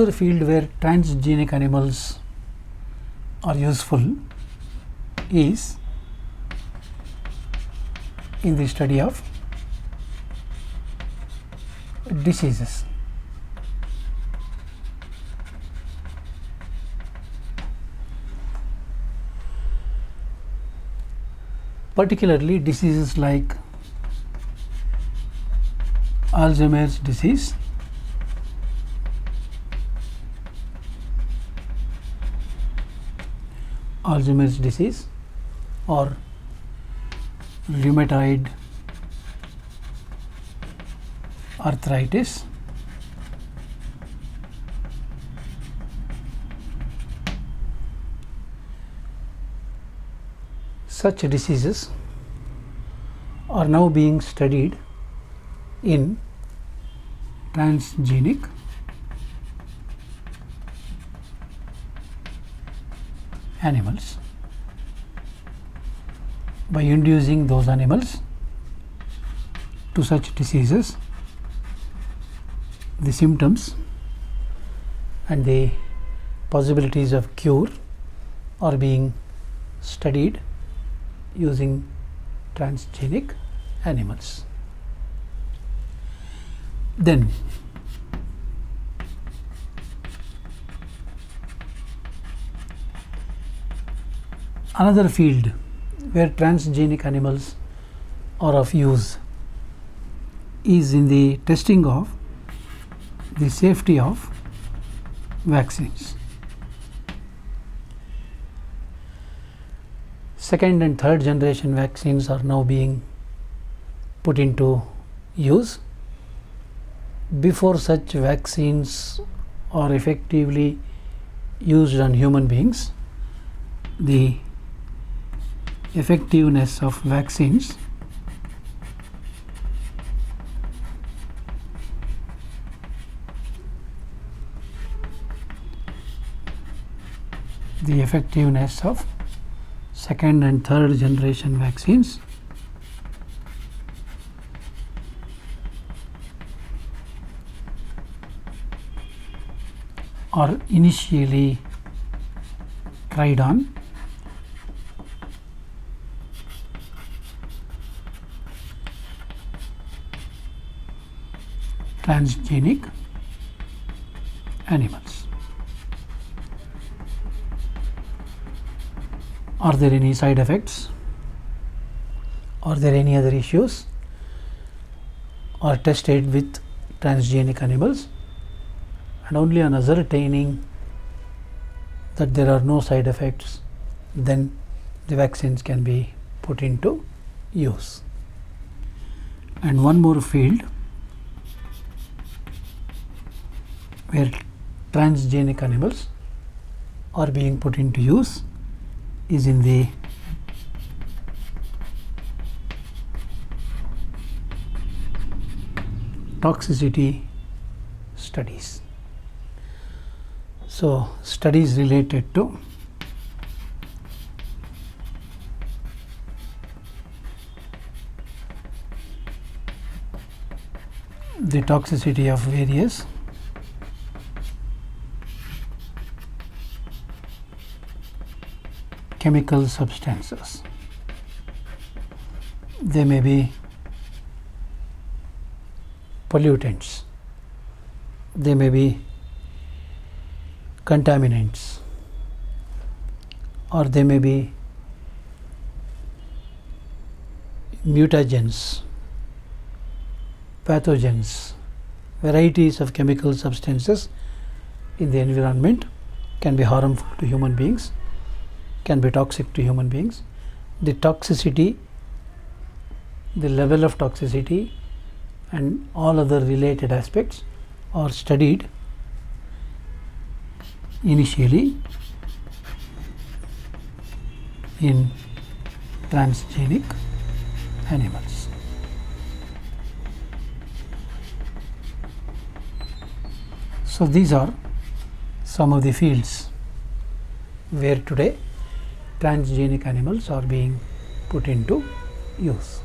Another field where transgenic animals are useful is in the study of diseases. Particularly diseases like Alzheimer's disease, or rheumatoid arthritis, such diseases are now being studied in transgenic animals by inducing those animals to such diseases. The symptoms and the possibilities of cure are being studied using transgenic animals. Then another field where transgenic animals are of use is in the testing of the safety of vaccines. Second and third generation vaccines are now being put into use. Before such vaccines are effectively used on human beings, the effectiveness of vaccines of second and third generation vaccines are initially tried on transgenic animals. Are there any side effects? Are there any other issues? Are tested with transgenic animals, and only on ascertaining that there are no side effects, then the vaccines can be put into use. And one more field where transgenic animals are being put into use is in the toxicity studies. So, studies related to the toxicity of various chemical substances. They may be pollutants, they may be contaminants, or they may be mutagens, pathogens. Varieties of chemical substances in the environment can be harmful to human beings, can be toxic to human beings. The toxicity, the level of toxicity, and all other related aspects are studied initially in transgenic animals. So these are some of the fields where today transgenic animals are being put into use.